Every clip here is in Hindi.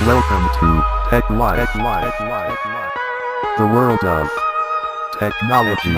Welcome to Tech Life, the world of technology.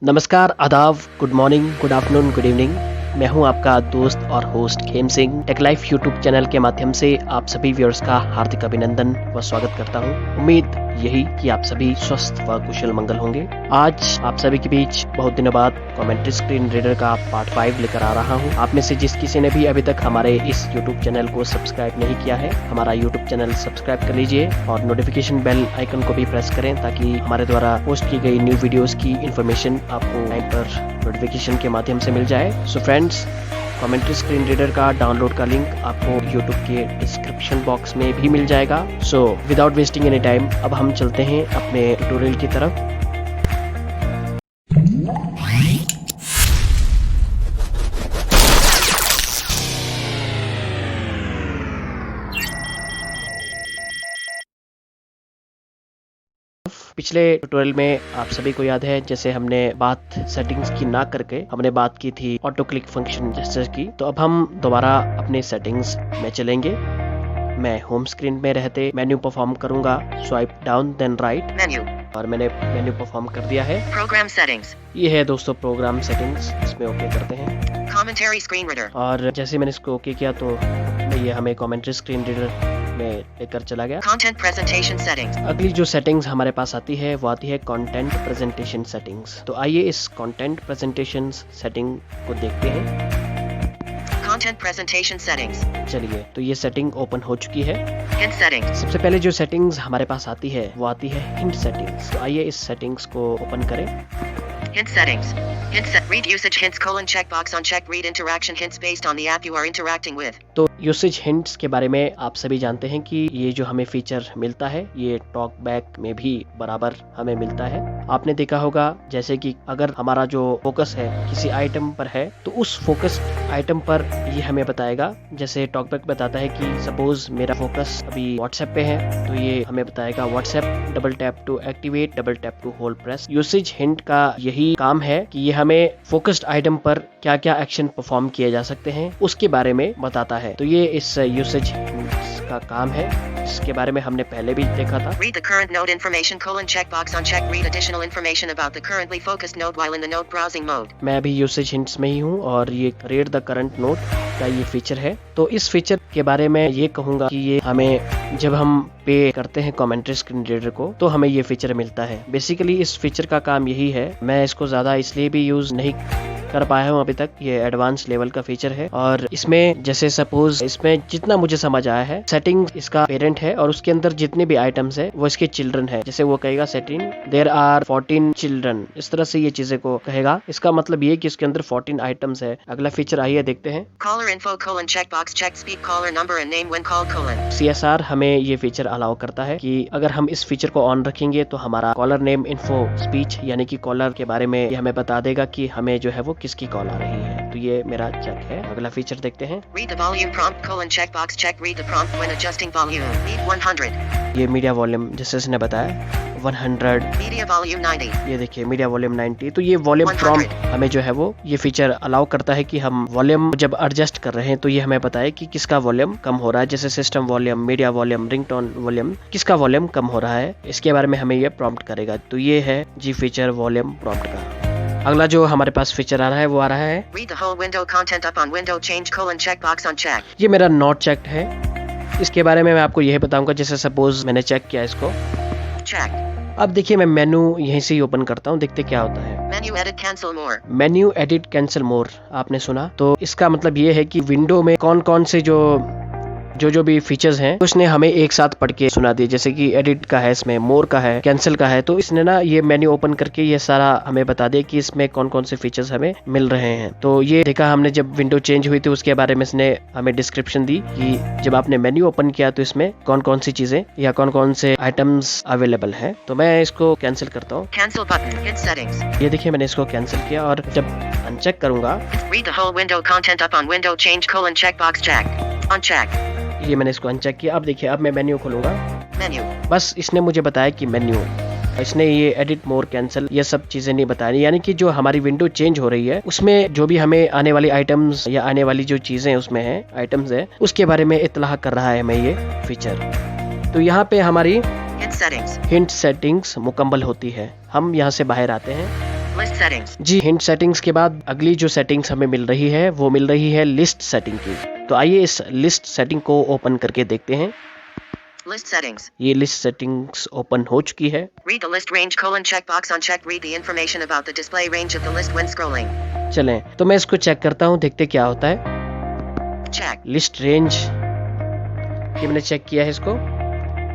नमस्कार, आदाब, good morning, good afternoon, good evening. मैं हूं आपका दोस्त और host Khem Singh. Tech life YouTube channel के माध्यम से आप सभी व्यूअर्स का हार्दिक अभिनंदन व स्वागत करता हूं। उम्मीद यही कि आप सभी स्वस्थ व कुशल मंगल होंगे। आज आप सभी के बीच बहुत दिनों बाद कमेंट्री स्क्रीन रीडर का पार्ट 5 लेकर आ रहा हूं। आप में से जिस किसी ने भी अभी तक हमारे इस यूट्यूब चैनल को सब्सक्राइब नहीं किया है, हमारा यूट्यूब चैनल सब्सक्राइब कर लीजिए और नोटिफिकेशन बेल आइकन को भी प्रेस करें ताकि हमारे द्वारा पोस्ट की गई न्यू वीडियोस की इन्फॉर्मेशन आपको टाइम पर नोटिफिकेशन के माध्यम से मिल जाए। So friends, commentary screen reader का डाउनलोड का लिंक आपको यूट्यूब के डिस्क्रिप्शन बॉक्स में भी मिल जाएगा। So without wasting any time अब हम चलते हैं अपने ट्यूटोरियल की तरफ। पिछले ट्यूटोरियल में आप सभी को याद है, जैसे हमने बात सेटिंग्स की ना करके हमने बात की थी ऑटो क्लिक फंक्शन जेस्चर की। तो अब हम दोबारा अपने सेटिंग्स में चलेंगे। मैं होम स्क्रीन में रहते मेन्यू परफॉर्म करूंगा, swipe down then right menu, और मैंने मेन्यू परफॉर्म कर दिया है। प्रोग्राम सेटिंग्स, ये है दोस्तों प्रोग्राम सेटिंग्स। इसमें ओके करते हैं। कमेंटरी स्क्रीन रीडर, और जैसे मैंने इसको ओके किया तो ये हमें कमेंटरी स्क्रीन रीडर में लेकर चला गया। कंटेंट प्रेजेंटेशन सेटिंग्स, अगली जो सेटिंग्स हमारे पास आती है वो आती है कंटेंट प्रेजेंटेशन सेटिंग्स। तो आइए इस कंटेंट प्रेजेंटेशन सेटिंग को देखते हैं। कंटेंट प्रेजेंटेशन सेटिंग्स, चलिए तो ये सेटिंग ओपन हो चुकी है। हिंट सेटिंग्स, सबसे पहले जो सेटिंग्स हमारे पास आती है वो आती है हिंट सेटिंग्स। तो आइए इस सेटिंग्स को ओपन करें। Hint settings. Hint set. Read usage hints : checkbox on check. Read interaction hints based on the app you are interacting with. तो यूसेज हिंट्स के बारे में आप सभी जानते हैं कि ये जो हमें फीचर मिलता है ये टॉक बैक में भी बराबर हमें मिलता है। आपने देखा होगा जैसे कि अगर हमारा जो फोकस है किसी आइटम पर है तो उस फोकस आइटम पर ये हमें बताएगा। जैसे टॉक बैक बताता है कि सपोज मेरा फोकस अभी व्हाट्सएप पे है तो ये हमें बताएगा WhatsApp, double tap to activate, double tap to hold press. Usage hint का यही काम है कि ये हमें फोकस्ड आइटम पर क्या क्या एक्शन परफॉर्म किए जा सकते हैं उसके बारे में बताता है। तो ये इस यूसेज का काम है, इसके बारे में हमने पहले भी देखा था। Read the current node information : checkbox on check. Read additional information about the currently focused node while in the node browsing mode. मैं अभी यूसेज हिंट्स में ही हूँ और ये रीड द करंट नोड का ये फीचर है। तो इस फीचर के बारे में ये कहूंगा कि ये हमें जब हम पे करते हैं कमेंटरी स्क्रीन रीडर को तो हमें ये फीचर मिलता है। बेसिकली इस फीचर का काम यही है। मैं इसको ज्यादा इसलिए भी यूज नहीं कर पाया हूँ अभी तक, ये एडवांस लेवल का फीचर है। और इसमें जैसे सपोज इसमें जितना मुझे समझ आया है, सेटिंग इसका पेरेंट है और उसके अंदर जितने भी आइटम्स है वो इसके चिल्ड्रन है। जैसे वो कहेगा सेटिंग देयर आर 14 चिल्ड्रन, इस तरह से ये चीजें को कहेगा। इसका मतलब ये कि इसके अंदर 14 आइटम्स है। अगला फीचर आइए देखते हैं। Caller info : checkbox check speak caller number and name when called : CSR हमें ये फीचर अलाउ करता है कि अगर हम इस फीचर को ऑन रखेंगे तो हमारा कॉलर नेम इन्फो स्पीच यानी कि कॉलर के बारे में ये हमें बता देगा कि हमें जो है वो किसकी कॉल आ रही है। तो ये मेरा चेक है। अगला फीचर देखते हैं। Read the volume prompt : checkbox check. Read the prompt when adjusting volume. Read 100. ये मीडिया वॉल्यूम जैसे इसने बताया 100, मीडिया वॉल्यूम 90। ये देखिए मीडिया वॉल्यूम 90। तो ये वॉल्यूम प्रॉम्प्ट हमें जो है वो ये फीचर अलाउ करता है कि हम वॉल्यूम जब एडजस्ट कर रहे हैं तो ये हमें बताए कि किसका वॉल्यूम कम हो रहा है। जैसे system volume, media volume, ringtone volume, किसका वॉल्यूम कम हो रहा है इसके बारे में हमें ये प्रॉम्प्ट करेगा। तो ये है जी फीचर वॉल्यूम प्रॉम्प्ट का। अगला जो हमारे पास फीचर आ रहा है वो आ रहा है Read the whole window content up on window change : checkbox on check. ये मेरा नॉट चेक्ड है। इसके बारे में मैं आपको यही बताऊंगा। जैसे सपोज मैंने चेक किया इसको, चेक। अब देखिए मैं मेन्यू यहीं से ही ओपन करता हूँ, देखते क्या होता है। मेन्यू एडिट कैंसिल मोर, मेन्यू एडिट कैंसिल मोर आपने सुना। तो इसका मतलब ये है कि विंडो में कौन कौन से जो भी फीचर्स हैं उसने हमें एक साथ पढ़ के सुना दिए। जैसे कि एडिट का है, इसमें मोर का है, कैंसिल का है। तो इसने ना ये मेन्यू ओपन करके ये सारा हमें बता दिया कि इसमें कौन कौन से फीचर्स हमें मिल रहे हैं। तो ये देखा हमने जब विंडो चेंज हुई थी उसके बारे में इसने हमें डिस्क्रिप्शन दी कि जब आपने मेन्यू ओपन किया तो इसमें कौन कौन सी चीजें या कौन कौन से आइटम्स अवेलेबल है। तो मैं इसको कैंसिल करता हूँ। Cancel button, hit settings. ये देखिए मैंने इसको कैंसिल किया और जब अनचेक करूंगा Read the whole window content up on window change : checkbox check. Uncheck. ये मैंने इसको अनचेक किया। अब देखिए अब मैं मेन्यू खोलूंगा, मेन्यू। बस इसने मुझे बताया कि मेन्यू इसने ये एडिट मोर कैंसिल ये सब चीजें नहीं बताई, यानी कि जो हमारी विंडो चेंज हो रही है उसमें जो भी हमें आने वाली आइटम्स या आने वाली जो चीजें उसमें है आइटम्स है उसके बारे में इत्तला कर रहा है हमें ये फीचर। तो यहाँ पे हमारी हिंट सेटिंग्स मुकम्मल होती है। हम यहाँ से बाहर आते हैं। List settings. जी, हिंट सेटिंग्स के बाद अगली जो सेटिंग्स हमें मिल रही है वो मिल रही है लिस्ट सेटिंग की। तो आइए इस लिस्ट सेटिंग को ओपन करके देखते हैं। List settings. ये लिस्ट सेटिंग्स ओपन हो चुकी है। Read the list range checkbox unchecked. Read the information about the display range of the list when scrolling. चलें, तो मैं इसको चेक करता हूँ, देखते क्या होता है। Check. लिस्ट रेंज ये मैंने चेक किया है इसको।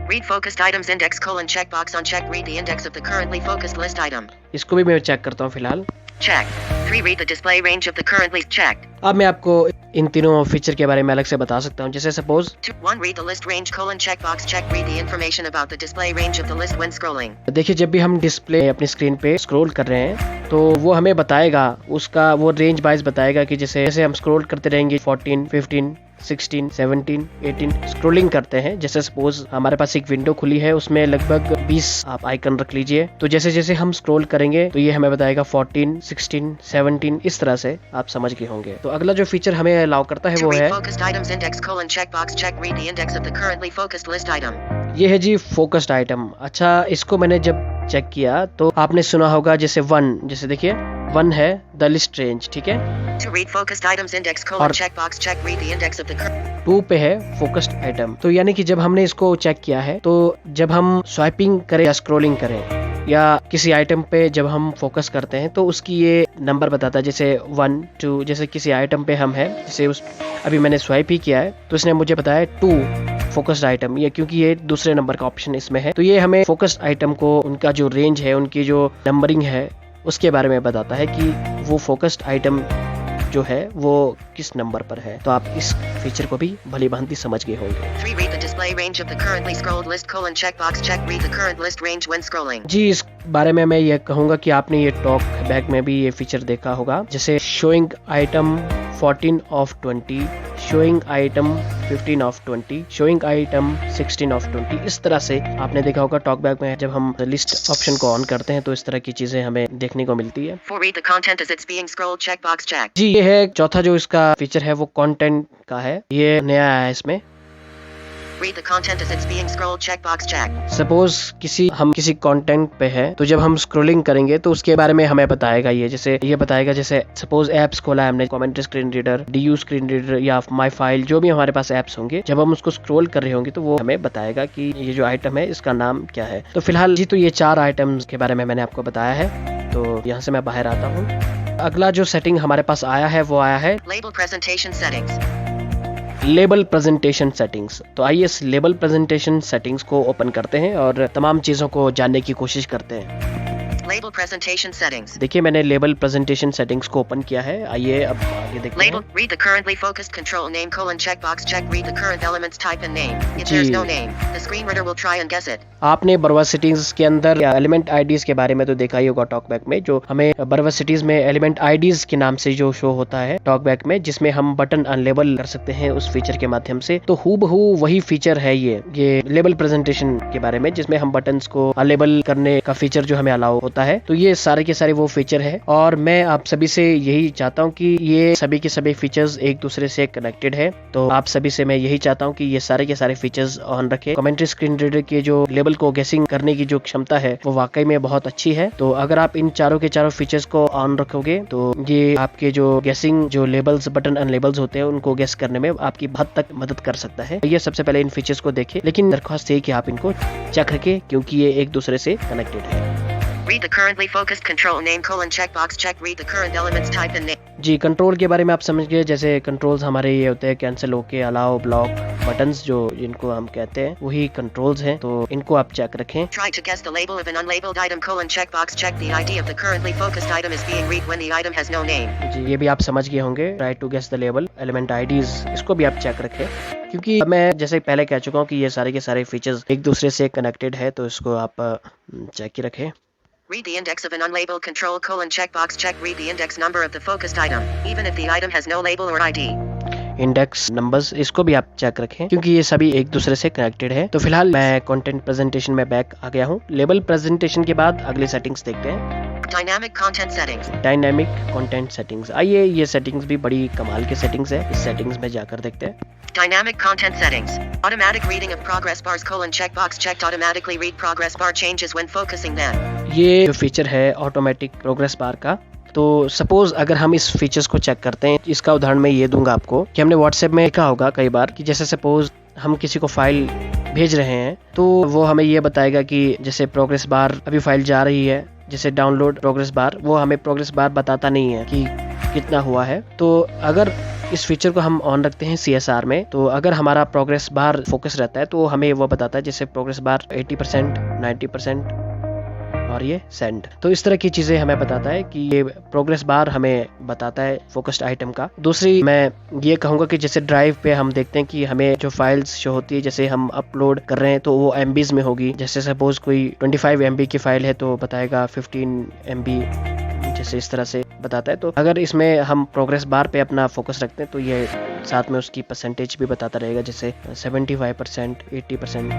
Read focused items index checkbox unchecked. Read the index of the currently focused list item. इसको भी मैं चेक करता हूँ फिलहाल। Check. 3. Read the display range of the currently checked. अब मैं आपको इन तीनों फीचर के बारे में अलग से बता सकता हूँ। जैसे suppose 1. Read the list range checkbox check. Read the information about the display range of the list when scrolling. देखिए, जब भी हम डिस्प्ले अपनी स्क्रीन पे स्क्रॉल कर रहे हैं तो वो हमें बताएगा, उसका वो रेंज वाइज बताएगा कि जैसे हम स्क्रॉल करते रहेंगे 14, 15, 16, 17, 18 स्क्रॉलिंग करते हैं। जैसे सपोज हमारे पास एक विंडो खुली है उसमें लगभग 20 आप आइकन रख लीजिए, तो जैसे जैसे हम स्क्रॉल करेंगे तो ये हमें बताएगा 14, 16, 17 इस तरह से आप समझ गए होंगे। तो अगला जो फीचर हमें अलाउ करता है वो है focused items index checkbox check. Read the index of the currently focused list item. ये है जी फोकस्ड आइटम। अच्छा, इसको मैंने जब चेक किया तो आपने सुना होगा जैसे 1, जैसे देखिए 1 है द लिस्ट रेंज, ठीक है। To read focused items index checkbox check. Read the index of the 2 पे है फोकस्ड आइटम। तो यानी कि जब हमने इसको चेक किया है तो जब हम स्वाइपिंग करें या स्क्रॉलिंग करें या किसी आइटम पे जब हम फोकस करते हैं तो उसकी ये नंबर बताता है। जैसे 1, 2, जैसे किसी आइटम पे हम है, जैसे उस अभी मैंने स्वाइप ही किया है तो इसने मुझे बताया 2 फोकस्ड आइटम, ये क्योंकि ये दूसरे नंबर का ऑप्शन इसमें है। तो ये हमें फोकस्ड आइटम को उनका जो रेंज है, उनकी जो नंबरिंग है उसके बारे में बताता है कि वो फोकस्ड आइटम जो है वो किस नंबर पर है। तो आप इस फीचर को भी भली भांति समझ गए होंगे। 3. Read the display range of the currently scrolled list checkbox check. Read the current list range when scrolling. जी, इस बारे में मैं ये कहूँगा कि आपने ये टॉक बैक में भी ये फीचर देखा होगा, जैसे showing item 14 of 20, showing item 15 of 20, showing item 16 of 20। इस तरह से आपने देखा होगा टॉक बैक में जब हम लिस्ट ऑप्शन को ऑन करते हैं तो इस तरह की चीजें हमें देखने को मिलती है। 4. Read the content as it's being scrolled checkbox check. जी, ये है चौथा जो इसका फीचर है वो कंटेंट का है, ये नया आया है इसमें। Read the content as it's being scrolled checkbox check. Suppose हम किसी कंटेंट पे है तो जब हम स्क्रॉलिंग करेंगे तो उसके बारे में हमें बताएगा, ये बताएगा जैसे सपोज एप्स खोला है हमने, commentary screen reader, DU screen reader या माई फाइल, जो भी हमारे पास एप्स होंगे, जब हम उसको स्क्रॉल कर रहे होंगे तो वो हमें बताएगा कि ये जो आइटम है इसका नाम क्या है। तो फिलहाल जी, तो ये 4 आइटम्स के बारे में मैंने आपको बताया है। तो यहाँ से मैं बाहर आता हूँ। अगला जो सेटिंग हमारे पास आया है वो आया है Label presentation settings. Label presentation settings. तो आइए इस लेबल प्रेजेंटेशन सेटिंग्स को ओपन करते हैं और तमाम चीजों को जानने की कोशिश करते हैं। Label presentation settings. देखिए, मैंने लेबल प्रेजेंटेशन सेटिंग्स को ओपन किया है। आइए अब आगे देखते Label. हैं। Read the currently focused control name checkbox check. Read the current elements type and name. If ji. there's no name, the screen reader will try and guess it. आपने बर्वासिटीज के अंदर एलिमेंट आईडीज के बारे में तो देखा ही होगा टॉकबैक में, जो हमें बर्वासिटीज में एलिमेंट आईडीज के नाम से जो शो होता है टॉकबैक में, जिसमें हम बटन अनलेबल कर सकते हैं उस फीचर के माध्यम से। तो हूबहू वही फीचर है ये लेबल प्रेजेंटेशन के बारे में, जिसमें हम बटन्स को अनलेबल करने का फीचर जो हमें अलाउ होता है। तो ये सारे के सारे वो फीचर है और मैं आप सभी से यही चाहता हूँ कि ये सभी के सभी फीचर्स एक दूसरे से कनेक्टेड है। तो आप सभी से मैं यही चाहता हूँ कि ये सारे के सारे फीचर्स ऑन रखें। कमेंट्री स्क्रीन रीडर के जो लेबल को गेसिंग करने की जो क्षमता है वो वाकई में बहुत अच्छी है। तो अगर आप इन चारों के चारों फीचर्स को ऑन रखोगे तो ये आपके जो गेसिंग जो लेबल्स बटन अनलेबल्स होते हैं उनको गेस करने में आपकी बहुत तक मदद कर सकता है। ये सबसे पहले इन फीचर्स को देखें, लेकिन दरख्वास्त है कि आप इनको चेक रखें क्योंकि ये एक दूसरे से कनेक्टेड है। Read the currently focused control name checkbox check. Read the current elements type and name. जी, कंट्रोल के बारे में आप समझ गए। जैसे कंट्रोल्स हमारे ये होते हैं cancel, okay, allow, block, buttons जो जिनको हम कहते हैं वही कंट्रोल्स हैं। तो इनको आप चेक रखें। Try to guess the label of an unlabeled item checkbox check. The ID of the currently focused item is being read when the item has no name. जी, ये भी आप समझ गए होंगे। Try to guess the label element IDs, इसको भी आप चेक रखें क्योंकि मैं जैसे पहले कह चुका हूँ कि ये सारे के सारे फीचर्स एक दूसरे से कनेक्टेड है। तो इसको आप चेक ही रखें। Read the index of an unlabeled control checkbox check. Read the index number of the focused item, even if the item has no label or ID. Index numbers, इसको भी आप चेक रखें क्योंकि ये सभी एक दूसरे से कनेक्टेड है। तो फिलहाल मैं कंटेंट प्रेजेंटेशन में बैक आ गया हूँ। लेबल प्रेजेंटेशन के बाद अगली सेटिंग्स देखते हैं। Dynamic content settings. Dynamic content settings, आइए ये सेटिंग्स भी बड़ी कमाल की सेटिंग्स है, इस सेटिंग्स में जाकर देखते हैं। Dynamic content settings. Automatic reading of progress bars checkbox checked. Automatically read progress bar changes when focusing then. ये जो फीचर है ऑटोमेटिक प्रोग्रेस बार का, तो सपोज अगर हम इस फीचर्स को चेक करते हैं, इसका उदाहरण मैं ये दूंगा आपको कि हमने व्हाट्सएप में देखा होगा कई बार कि जैसे सपोज हम किसी को फाइल भेज रहे हैं तो वो हमें ये बताएगा कि जैसे प्रोग्रेस बार अभी फाइल जा रही है, जैसे डाउनलोड प्रोग्रेस बार, वो हमें प्रोग्रेस बार बताता नहीं है कि कितना हुआ है। तो अगर इस फीचर को हम ऑन रखते हैं CSR में, तो अगर हमारा प्रोग्रेस बार फोकस रहता है तो हमें वो बताता है जैसे प्रोग्रेस बार 80%, 90% और ये सेंड। तो इस तरह की चीजें हमें बताता है कि ये प्रोग्रेस बार हमें बताता है फोकस्ड आइटम का। दूसरी मैं ये कहूंगा कि जैसे ड्राइव पे हम देखते हैं कि हमें जो फाइल्स शो होती है, जैसे हम अपलोड कर रहे हैं तो वो MBs में होगी। जैसे सपोज कोई 25 MB की फाइल है तो बताएगा 15 MB, जैसे इस तरह से बताता है। तो अगर इसमें हम प्रोग्रेस बार पे अपना फोकस रखते हैं तो ये साथ में उसकी परसेंटेज भी बताता रहेगा, जैसे 75%, 80%,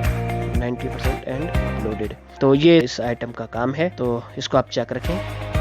90% एंड अपलोडेड। तो ये इस आइटम का काम है, तो इसको आप चेक रखें।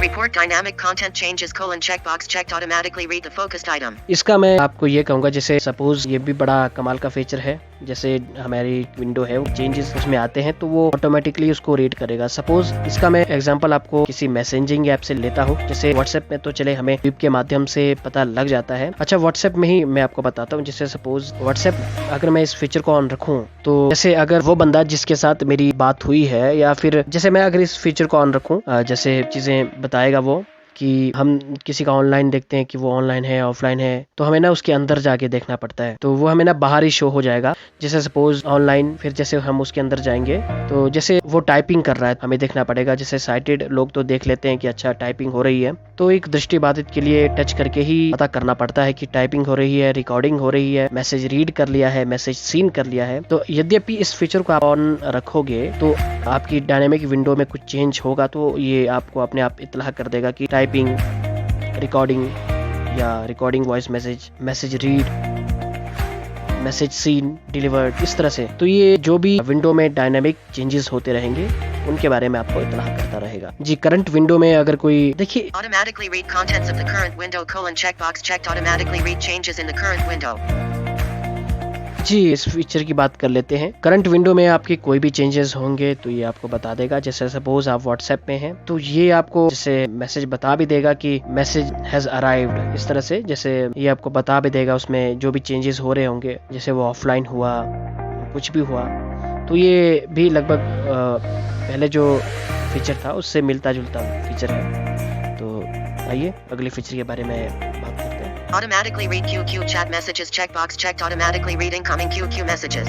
Report dynamic content changes checkbox checked. Automatically read the focused item. इसका मैं आपको ये कहूँगा, जैसे सपोज ये भी बड़ा कमाल का फीचर है, जैसे हमारी विंडो है वो चेंजेस उसमें आते हैं तो वो ऑटोमेटिकली उसको रीड करेगा। सपोज इसका मैं एग्जांपल आपको किसी मैसेजिंग ऐप से लेता हूँ, जैसे व्हाट्सएप में तो चले हमें वेब के माध्यम से पता लग जाता है। अच्छा, व्हाट्सएप में ही मैं आपको बताता हूँ, जैसे सपोज व्हाट्सएप अगर मैं इस फीचर को ऑन रखूँ तो जैसे अगर वो बंदा जिसके साथ मेरी बात हुई है, या फिर जैसे मैं अगर इस फीचर को ऑन रखूँ, जैसे चीजें बताएगा वो कि हम किसी का ऑनलाइन देखते हैं कि वो ऑनलाइन है ऑफलाइन है, तो हमें ना उसके अंदर जाके देखना पड़ता है, तो वो हमें ना बाहर ही शो हो जाएगा। जैसे सपोज ऑनलाइन, फिर जैसे हम उसके अंदर जाएंगे तो जैसे वो टाइपिंग कर रहा है हमें देखना पड़ेगा। जैसे साइटेड लोग तो देख लेते हैं कि अच्छा टाइपिंग हो रही है, तो एक दृष्टिबाधित के लिए टच करके ही पता करना पड़ता है कि टाइपिंग हो रही है, रिकॉर्डिंग हो रही है, मैसेज रीड कर लिया है, मैसेज सीन कर लिया है। तो यद्यपि इस फीचर को आप ऑन रखोगे तो आपकी डायनेमिक विंडो में कुछ चेंज होगा तो ये आपको अपने आप इत्तला कर देगा कि टाइपिंग, रिकॉर्डिंग या recording voice message, message read, message seen, delivered, इस तरह से। तो ये जो भी विंडो में डायनामिक चेंजेस होते रहेंगे उनके बारे में आपको इत्तला करता रहेगा। जी, करंट विंडो में अगर कोई देखिए, Automatically read contents of the current window checkbox checked. Automatically read changes in the current window. जी इस फीचर की बात कर लेते हैं। करंट विंडो में आपके कोई भी चेंजेस होंगे तो ये आपको बता देगा। जैसे सपोज आप व्हाट्सएप में हैं तो ये आपको जैसे मैसेज बता भी देगा कि मैसेज हैज अराइव्ड, इस तरह से। जैसे ये आपको बता भी देगा उसमें जो भी चेंजेस हो रहे होंगे, जैसे वो ऑफलाइन हुआ, कुछ भी हुआ, तो ये भी लगभग पहले जो फीचर था उससे मिलता जुलता फीचर है। तो आइए अगले फीचर के बारे में बात करते हैं। Automatically read QQ chat messages checkbox checked. Automatically read incoming QQ messages.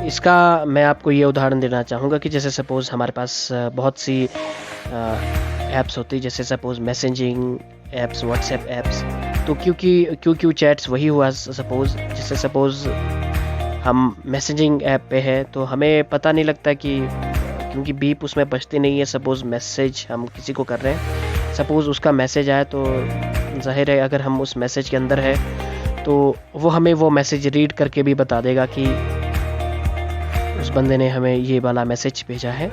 इसका मैं आपको ये उदाहरण देना चाहूँगा कि जैसे सपोज हमारे पास बहुत सी ऐप्स होती है, जैसे suppose messaging apps, WhatsApp apps, तो QQ चैट्स वही हुआ। सपोज जैसे सपोज हम मैसेजिंग ऐप पे है तो हमें पता नहीं लगता कि, क्योंकि बीप उसमें बजती नहीं है। सपोज मैसेज हम किसी को कर रहे हैं, सपोज उसका मैसेज आया तो जाहिर है अगर हम उस मैसेज के अंदर है तो वो हमें वो मैसेज रीड करके भी बता देगा कि उस बंदे ने हमें ये वाला मैसेज भेजा है।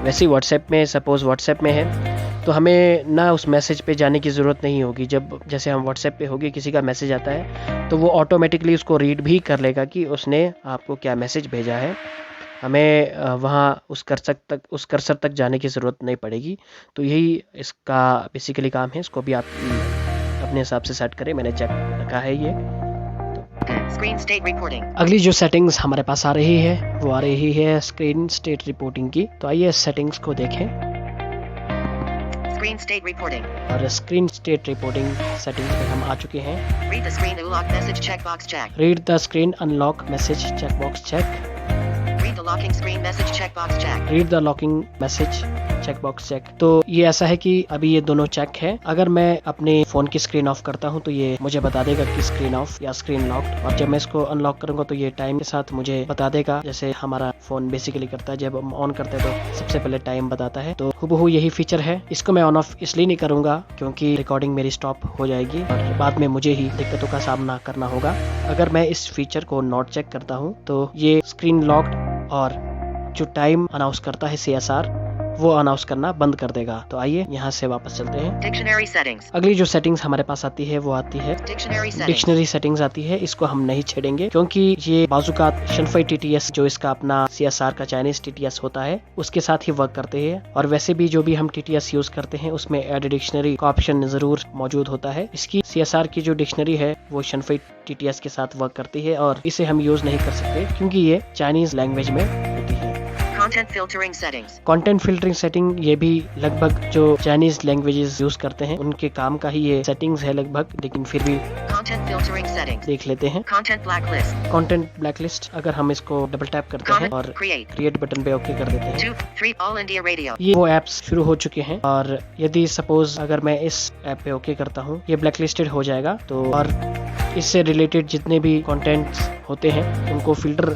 वैसे ही व्हाट्सएप में, सपोज व्हाट्सएप में है तो हमें ना उस मैसेज पे जाने की ज़रूरत नहीं होगी। जब जैसे हम व्हाट्सएप पे होगी, किसी का मैसेज आता है तो वो ऑटोमेटिकली उसको रीड भी कर लेगा कि उसने आपको क्या मैसेज भेजा है। हमें वहाँ उस कर्सर तक जाने की ज़रूरत नहीं पड़ेगी। तो यही इसका बेसिकली काम है। इसको भी आप अपने हिसाब से सेट करें, मैंने चेक रखा है ये। Screen state reporting. अगली जो सेटिंग्स हमारे पास आ रही है वो आ रही है स्क्रीन स्टेट रिपोर्टिंग की। तो आइए सेटिंग्स को देखें। Screen state reporting. और स्क्रीन स्टेट रिपोर्टिंग सेटिंग्स में हम आ चुके हैं। Read the screen unlock message checkbox check. Read the screen unlock message checkbox check. Read the locking screen message checkbox check. Read the locking message check box check. तो ये ऐसा है कि अभी ये दोनों चेक है। अगर मैं अपने फोन की स्क्रीन ऑफ करता हूँ तो ये मुझे बता देगा कि स्क्रीन ऑफ या स्क्रीन लॉक्ड, और जब मैं इसको अनलॉक करूंगा तो ये टाइम के साथ मुझे बता देगा, जैसे हमारा फोन बेसिकली करता है। जब हम ऑन करते हैं तो सबसे पहले टाइम बताता है। तो हूबहू यही फीचर है। इसको मैं ऑन ऑफ इसलिए नहीं करूंगा क्योंकि रिकॉर्डिंग मेरी स्टॉप हो जाएगी और बाद में मुझे ही दिक्कतों का सामना करना होगा। अगर मैं इस फीचर को नॉट चेक करता हूँ तो ये स्क्रीन लॉक्ड और जो टाइम अनाउंस करता है CSR वो अनाउंस करना बंद कर देगा। तो आइए यहाँ से वापस चलते हैं। Dictionary settings. अगली जो सेटिंग्स हमारे पास आती है वो आती है Dictionary settings. डिक्शनरी सेटिंग्स आती है। इसको हम नहीं छेड़ेंगे क्योंकि ये बाजुकात शनफई TTS जो इसका अपना CSR का चाइनीज TTS होता है उसके साथ ही वर्क करते हैं। और वैसे भी जो भी हम TTS यूज करते हैं उसमें एड डिक्शनरी का ऑप्शन जरूर मौजूद होता है। इसकी CSR की जो डिक्शनरी है वो शनफई TTS के साथ वर्क करती है और इसे हम यूज नहीं कर सकते क्योंकि ये चाइनीज लैंग्वेज में होती है। Content filtering settings. Content filtering setting ये भी लगभग जो चाइनीज लैंग्वेजेस यूज करते हैं उनके काम का ही ये सेटिंग्स है लगभग, लेकिन फिर भी Content filtering settings. देख लेते हैं। Content blacklist. कंटेंट ब्लैकलिस्ट, अगर हम इसको डबल टैप करते हैं Comment. और Create. क्रिएट बटन पे ओके कर देते हैं, 2, 3. All India Radio. ये वो एप्स शुरू हो चुके हैं। और यदि सपोज अगर मैं इस ऐप पे ओके करता हूँ ये ब्लैकलिस्टेड हो जाएगा। तो और इससे रिलेटेड जितने भी कंटेंट्स होते हैं उनको फिल्टर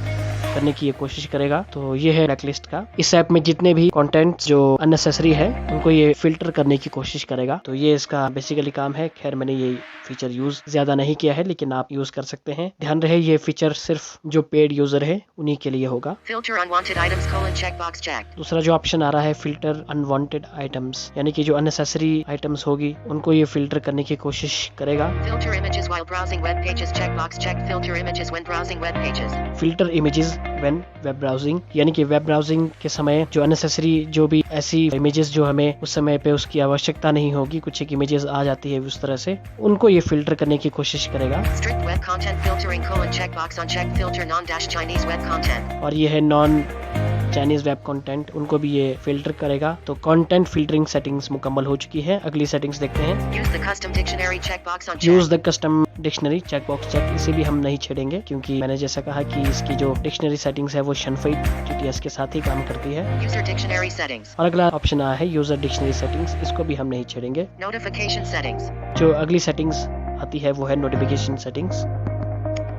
करने की ये कोशिश करेगा। तो ये है ब्लैकलिस्ट का। इस ऐप में जितने भी कंटेंट जो अननेसेसरी है उनको ये फिल्टर करने की कोशिश करेगा। तो ये इसका बेसिकली काम है। खैर मैंने ये फीचर यूज ज्यादा नहीं किया है लेकिन आप यूज कर सकते हैं। ध्यान रहे ये फीचर सिर्फ जो पेड यूजर है उन्हीं के लिए होगा। Filter unwanted items checkbox checked. दूसरा जो ऑप्शन आ रहा है फिल्टर अनवांटेड आइटम्स, यानी कि जो अननेसेसरी आइटम्स होगी उनको ये फिल्टर करने की कोशिश करेगा। Filter images while browsing web pages checkbox checked. Filter images when browsing web pages. Filter images when web browsing, यानी कि वेब ब्राउजिंग के समय जो अननेसेसरी जो भी ऐसी इमेजेस जो हमें उस समय पे उसकी आवश्यकता नहीं होगी, कुछ एक इमेजेस आ जाती है उस तरह से, उनको ये फिल्टर करने की कोशिश करेगा। Strict web content filtering checkbox unchecked. Filter non-Chinese web content. और ये है नॉन चाइनीज वेब कंटेंट, उनको भी ये फिल्टर करेगा। तो कंटेंट फिल्टरिंग सेटिंग्स मुकम्मल हो चुकी है। अगली सेटिंग्स देखते हैं। Use the custom dictionary checkbox unchecked. Use the custom dictionary checkbox check, इसे भी हम नहीं छेड़ेंगे क्योंकि मैंने जैसा कहा कि इसकी जो डिक्शनरी सेटिंग्स है वो शनफई TTS के साथ ही काम करती है। User dictionary settings. और अगला ऑप्शन आया है यूजर डिक्शनरी सेटिंग्स, इसको भी हम नहीं छेड़ेंगे। Notification settings. जो अगली सेटिंग्स आती है वो है notification settings.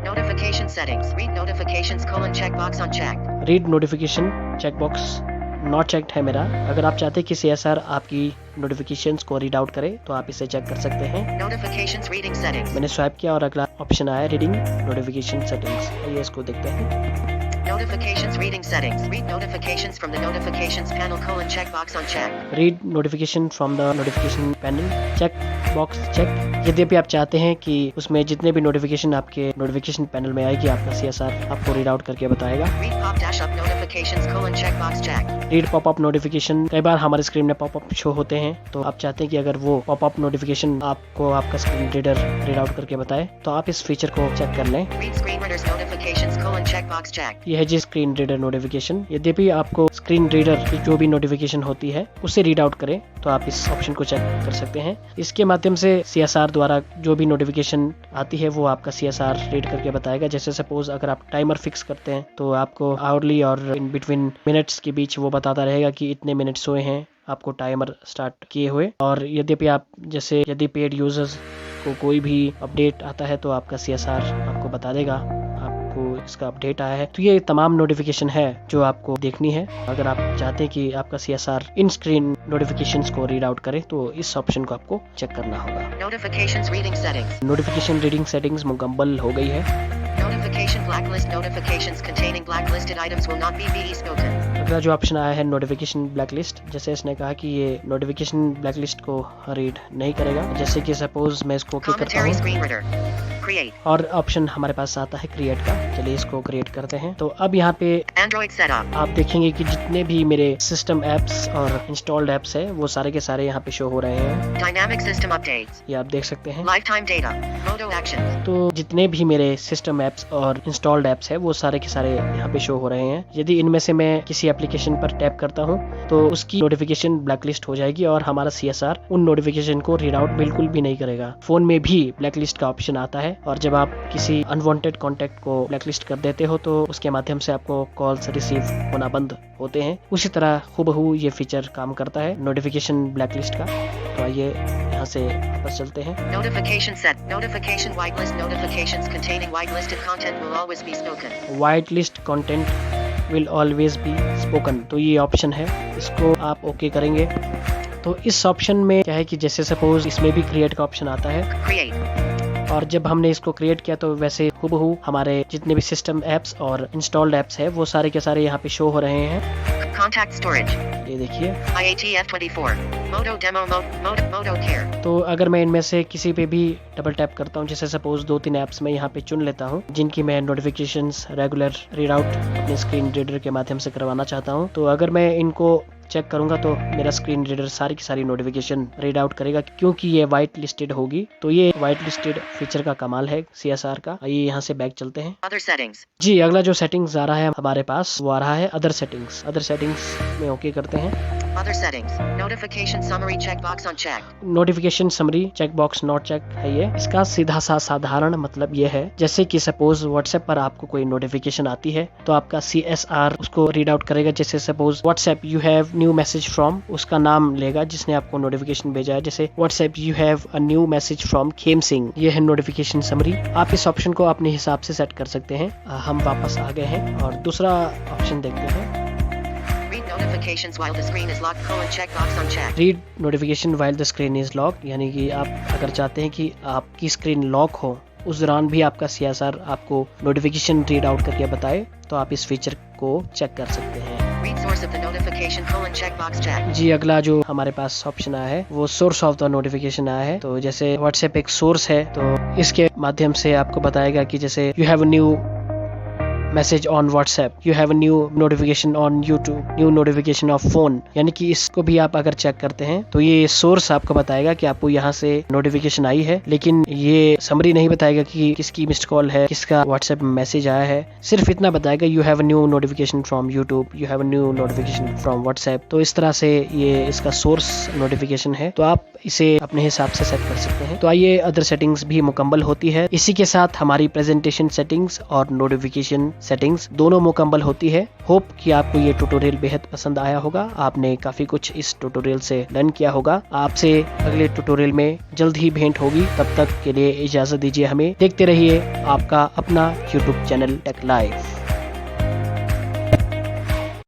Notification settings. Read notifications checkbox unchecked. Read notification checkbox not checked है मेरा। अगर आप चाहते हैं कि CSR आपकी नोटिफिकेशंस को रीड आउट करे तो आप इसे चेक कर सकते हैं। Notifications reading settings. मैंने स्वाइप किया और अगला ऑप्शन आया रीडिंग नोटिफिकेशन सेटिंग्स। आइए इसको देखते हैं। Notifications reading settings. Read notifications from the notifications panel checkbox unchecked. Read notification from the notification panel check box check. यद्यपि आप चाहते हैं कि उसमें जितने भी नोटिफिकेशन आपके नोटिफिकेशन पैनल में आएगी आपका CSR आपको रीड आउट करके बताएगा। Read pop-up notifications checkbox checked. Read popup notification, कई बार हमारे स्क्रीन में पॉपअप शो होते हैं तो आप चाहते हैं कि अगर वो पॉपअप नोटिफिकेशन आपको आपका स्क्रीन रीडर रीड आउट करके बताए तो आप इस फीचर को चेक कर लें। Read screen readers notifications checkbox checked. यह है जी स्क्रीन रीडर नोटिफिकेशन। यद्यपि आपको स्क्रीन रीडर की जो भी नोटिफिकेशन होती है उसे रीड आउट करें तो आप इस ऑप्शन को चेक कर सकते हैं। इसके माध्यम से CSR द्वारा जो भी नोटिफिकेशन आती है वो आपका CSR रीड करके बताएगा। जैसे सपोज अगर आप टाइमर फिक्स करते हैं तो आपको आवरली और इन बिटवीन मिनट्स के बीच वो बताता रहेगा कि इतने मिनट्स हुए हैं आपको टाइमर स्टार्ट किए हुए। और यद्यपि आप जैसे यदि पेड यूजर्स को कोई भी अपडेट आता है तो आपका CSR आपको बता देगा आपको इसका अपडेट आया है। तो ये तमाम नोटिफिकेशन है जो आपको देखनी है। अगर आप चाहते हैं कि आपका CSR इन स्क्रीन नोटिफिकेशंस को रीड आउट करे तो इस ऑप्शन को आपको चेक करना होगा। Notifications reading settings. Notification reading settings मुकम्मल हो गई है। Notification blacklist. Notifications containing blacklisted items will not be spoken. अगला जो ऑप्शन आया है नोटिफिकेशन ब्लैकलिस्ट, जैसे इसने कहा कि ये नोटिफिकेशन ब्लैकलिस्ट को रीड नहीं करेगा। जैसे कि सपोज मैं इसको क्लिक करता Commentary हूँ screen reader. Create. और ऑप्शन हमारे पास आता है क्रिएट का। चलिए इसको क्रिएट करते हैं। तो अब यहाँ पे Android setup. आप देखेंगे कि जितने भी मेरे सिस्टम एप्स और इंस्टॉल्ड एप्स है वो सारे के सारे यहाँ पे शो हो रहे हैं। Dynamic system updates. ये आप देख सकते हैं। Lifetime data. Photo actions. तो जितने भी मेरे सिस्टम एप्स और इंस्टॉल्ड एप्स है वो सारे के सारे यहाँ पे शो हो रहे हैं। यदि इनमें से मैं किसी एप्लीकेशन पर टैप करता हूँ तो उसकी नोटिफिकेशन ब्लैकलिस्ट हो जाएगी और हमारा CSR उन नोटिफिकेशन को रीड आउट बिल्कुल भी नहीं करेगा। फोन में भी ब्लैकलिस्ट का ऑप्शन आता है और जब आप किसी अनवांटेड कॉन्टैक्ट को ब्लैकलिस्ट कर देते हो तो उसके माध्यम से आपको कॉल्स रिसीव होना बंद होते हैं। उसी तरह हूबहू ये फीचर काम करता है नोटिफिकेशन ब्लैकलिस्ट का। तो आइए यहाँ से वापस चलते हैं। Notification set. Notification whitelist. Notifications containing whitelisted content will always be spoken. White list content will always be spoken, तो ये ऑप्शन है, इसको आप ओके करेंगे। तो इस ऑप्शन में क्या है कि जैसे सपोज इसमें भी क्रिएट का ऑप्शन आता है Create. और जब हमने इसको क्रिएट किया तो वैसे हूबहू हमारे जितने भी सिस्टम एप्स और इंस्टॉल्ड एप्स है वो सारे के सारे यहाँ पे शो हो रहे हैं। Contact storage. ये देखिए। IATF24. Moto demo mode. Moto care. तो अगर मैं इनमें से किसी पे भी डबल टैप करता हूँ, जैसे सपोज 2-3 ऐप्स में यहाँ पे चुन लेता हूँ जिनकी मैं नोटिफिकेशंस रेगुलर रीड आउट अपने स्क्रीन रीडर के माध्यम से करवाना चाहता हूँ, तो अगर मैं इनको चेक करूंगा तो मेरा स्क्रीन रीडर सारी की सारी नोटिफिकेशन रीड आउट करेगा क्योंकि ये वाइट लिस्टेड होगी। तो ये वाइट लिस्टेड फीचर का कमाल है CSR का। आइए यहाँ से बैक चलते हैं। Other settings. जी, अगला जो सेटिंग्स आ रहा है हमारे पास वो आ रहा है अदर सेटिंग्स। अदर सेटिंग्स में ओके करते हैं। Other settings. Notification summary checkbox on check. Notification summary checkbox not check है ये। इसका सीधा सा साधारण मतलब ये है जैसे कि सपोज व्हाट्सएप पर आपको कोई नोटिफिकेशन आती है तो आपका CSR उसको रीड आउट करेगा। जैसे suppose WhatsApp you have new message from, उसका नाम लेगा जिसने आपको नोटिफिकेशन भेजा है। जैसे WhatsApp you have a new message from Khem Singh, ये है नोटिफिकेशन समरी। आप इस ऑप्शन को अपने हिसाब से सेट कर सकते हैं। हम वापस आ गए हैं और दूसरा ऑप्शन देखते हैं। Notifications while the screen is locked. Checkbox on check. Read notification while the screen is lock, यानी कि आप अगर चाहते हैं कि आपकी स्क्रीन लॉक हो उस दौरान भी आपका CSR आपको नोटिफिकेशन रीड आउट करके बताए तो आप इस फीचर को चेक कर सकते हैं। Read source of the notification. Checkbox check. जी, अगला जो हमारे पास ऑप्शन आया है वो सोर्स ऑफ द नोटिफिकेशन आया है। तो जैसे व्हाट्सएप एक सोर्स है तो इसके माध्यम से आपको बताएगा कि जैसे you have a new message on WhatsApp, you have a new notification on YouTube, new notification of phone, यानी कि इसको भी आप अगर चेक करते हैं तो ये सोर्स आपको बताएगा कि आपको यहाँ से नोटिफिकेशन आई है, लेकिन ये समरी नहीं बताएगा कि किसकी मिस्ड कॉल है, किसका व्हाट्सएप मैसेज आया है। सिर्फ इतना बताएगा you have a new notification from YouTube, you have a new notification from WhatsApp. तो इस तरह से ये इसका सोर्स नोटिफिकेशन है, तो आप इसे अपने हिसाब से सेट कर सकते हैं। तो आइए अदर सेटिंग्स भी मुकम्मल होती है। इसी के साथ हमारी प्रेजेंटेशन सेटिंग्स और नोटिफिकेशन सेटिंग्स दोनों मुकम्मल होती है। होप कि आपको ये ट्यूटोरियल बेहद पसंद आया होगा। आपने काफी कुछ इस ट्यूटोरियल से लर्न किया होगा। आपसे अगले ट्यूटोरियल में जल्द ही भेंट होगी। तब तक के लिए इजाजत दीजिए हमें। देखते रहिए आपका अपना YouTube चैनल टेक लाइफ।